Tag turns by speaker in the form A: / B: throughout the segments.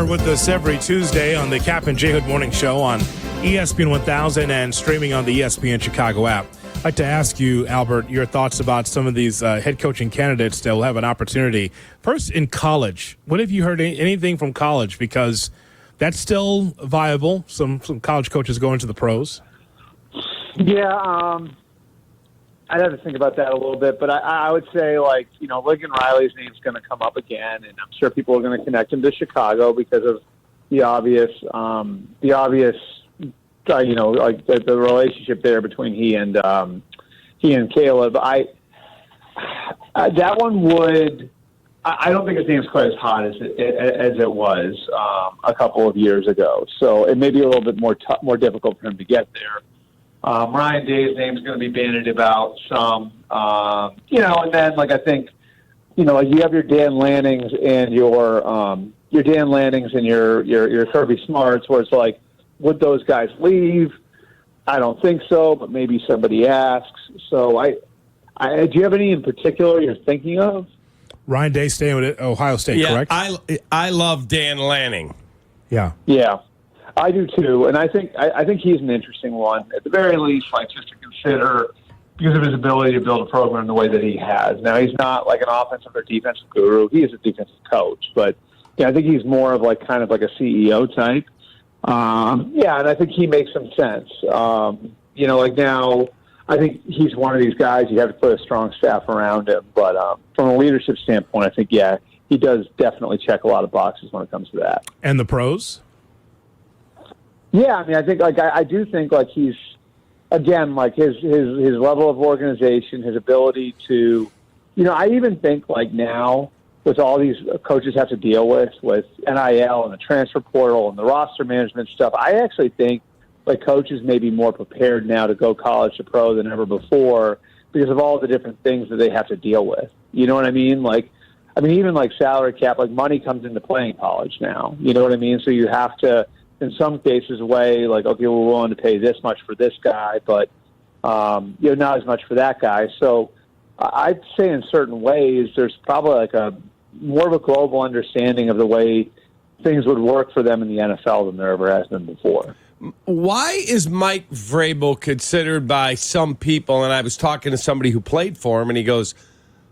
A: Albert with us every Tuesday on the Kap J Hood Morning Show on ESPN 1000 and streaming on the ESPN Chicago app. I'd like to ask you, Albert, your thoughts about some of these head coaching candidates that will have an opportunity. First, in college, what have you heard anything from college? Because that's still viable. Some college coaches go into the pros.
B: Yeah, I'd have to think about that a little bit, but I would say, Lincoln Riley's name's going to come up again, and I'm sure people are going to connect him to Chicago because of the obvious, the relationship there between he and Caleb. That one would. I don't think his name's quite as hot as it was a couple of years ago, so it may be a little bit more difficult for him to get there. Ryan Day's name's going to be bandied about some, and then I think, you have your Dan Lannings and your Kirby Smarts, where it's like, would those guys leave? I don't think so, but maybe somebody asks. So do you have any in particular you're thinking of?
A: Ryan Day staying with Ohio State, correct?
C: I love Dan Lanning.
A: Yeah.
B: Yeah. I do too, and I think he's an interesting one. At the very least, just to consider because of his ability to build a program the way that he has. Now, he's not like an offensive or defensive guru. He is a defensive coach, but I think he's more of kind of like a CEO type. And I think he makes some sense. Now, I think he's one of these guys you have to put a strong staff around him. But from a leadership standpoint, I think he does definitely check a lot of boxes when it comes to that.
A: And the pros?
B: Yeah, I mean, I think I do think he's again his level of organization, his ability to, I even think now with all these coaches have to deal with NIL and the transfer portal and the roster management stuff, I actually think coaches may be more prepared now to go college to pro than ever before because of all the different things that they have to deal with. You know what I mean? Even salary cap, money comes into play in college now. You know what I mean? So you have to, in some cases, weigh okay, we're willing to pay this much for this guy, but not as much for that guy. So I'd say in certain ways, there's probably more of a global understanding of the way things would work for them in the NFL than there ever has been before.
C: Why is Mike Vrabel considered by some people, and I was talking to somebody who played for him, and he goes,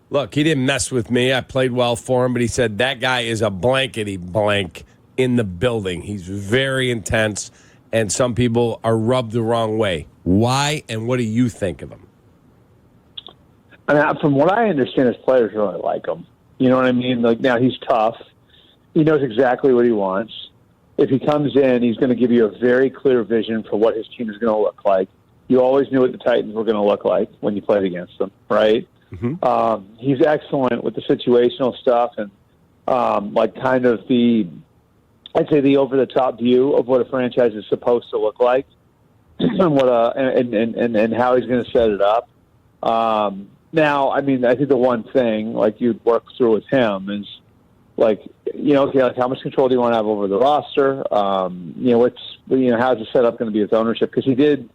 C: look, he didn't mess with me. I played well for him, but he said that guy is a blankety blank in the building. He's very intense, and some people are rubbed the wrong way. Why, and what do you think of him?
B: I mean, from what I understand, his players really like him. You know what I mean? Now he's tough. He knows exactly what he wants. If he comes in, he's going to give you a very clear vision for what his team is going to look like. You always knew what the Titans were going to look like when you played against them, right? Mm-hmm. He's excellent with the situational stuff and kind of I'd say the over-the-top view of what a franchise is supposed to look like and and how he's going to set it up. Now, I mean, I think the one thing you'd work through with him is how much control do you want to have over the roster? How's the setup going to be with ownership? Because he did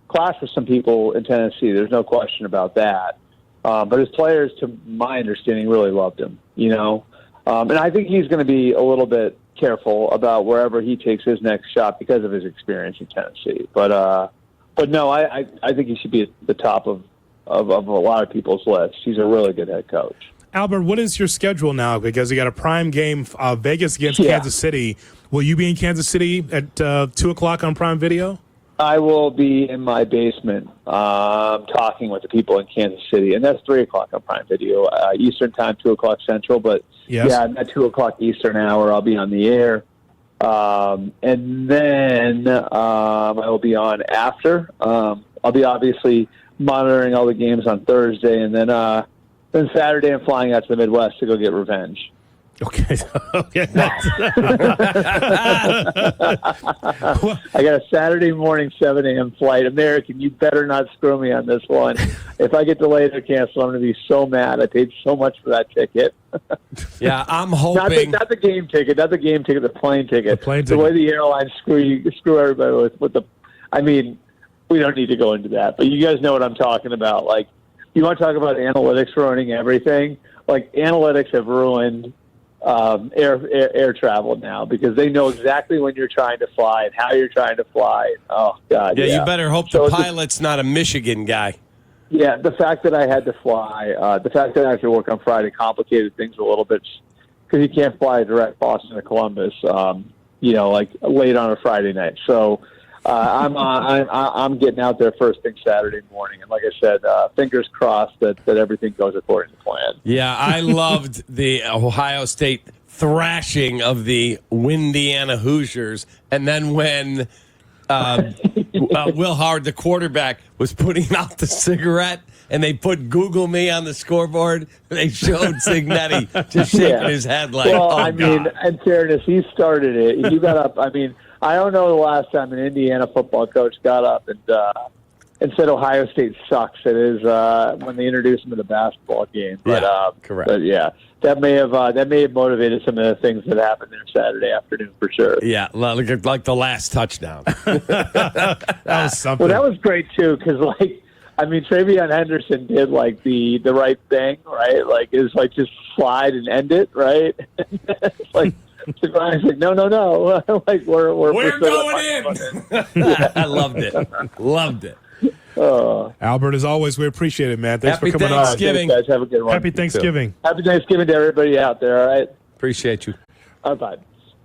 B: clash with some people in Tennessee. There's no question about that. But his players, to my understanding, really loved him. And I think he's going to be a little bit careful about wherever he takes his next shot because of his experience in Tennessee. But no, I think he should be at the top of a lot of people's lists. He's a really good head coach.
A: Albert, what is your schedule now? Because you got a prime game, Vegas against Kansas City. Will you be in Kansas City at 2 o'clock on Prime Video?
B: I will be in my basement talking with the people in Kansas City, and that's 3 o'clock on Prime Video, Eastern Time, 2 o'clock Central. But, at 2 o'clock Eastern hour, I'll be on the air. And then I will be on after. I'll be obviously monitoring all the games on Thursday, and then Saturday I'm flying out to the Midwest to go get revenge.
A: Okay.
B: I got a Saturday morning 7 a.m. flight. American, you better not screw me on this one. If I get delayed or canceled, I'm going to be so mad. I paid so much for that ticket.
C: Yeah, I'm hoping.
B: Not the game ticket. Not the game ticket. The plane ticket.
A: The
B: way the airlines screw everybody with the. I mean, we don't need to go into that, but you guys know what I'm talking about. You want to talk about analytics ruining everything? Analytics have ruined air travel now because they know exactly when you're trying to fly and how you're trying to fly. Oh God,
C: Yeah, you better hope the pilot's not a Michigan guy.
B: Yeah, the fact that I had to fly, the fact that I had to work on Friday complicated things a little bit because you can't fly direct Boston to Columbus, like late on a Friday night. So I'm getting out there first thing Saturday morning, and like I said, fingers crossed that everything goes according to plan.
C: Yeah, I loved the Ohio State thrashing of the Windiana Hoosiers, and then when Will Howard, the quarterback, was putting out the cigarette, and they put "Google me" on the scoreboard. They showed Signetti just shaking his head like,
B: well,
C: "Oh,
B: I mean, in fairness, he started it. He got up. I mean, I don't know the last time an Indiana football coach got up and said Ohio State sucks. It is when they introduced him to the basketball game. But,
C: correct.
B: But yeah, that may have motivated some of the things that happened there Saturday afternoon for sure.
C: Yeah, like the last touchdown.
A: That was something.
B: Well, that was great too because Travion Henderson did the right thing, right? Like it was just slide and end it, right? It's like. So Brian's like, no. Like we're
C: going in. I loved it.
A: Albert, as always, we appreciate it, man. Thanks for coming on.
C: Thanksgiving.
B: Thanks, guys. Have a good one.
A: Happy Thanksgiving.
B: Happy Thanksgiving to everybody out there. All right.
C: Appreciate you.
B: Bye.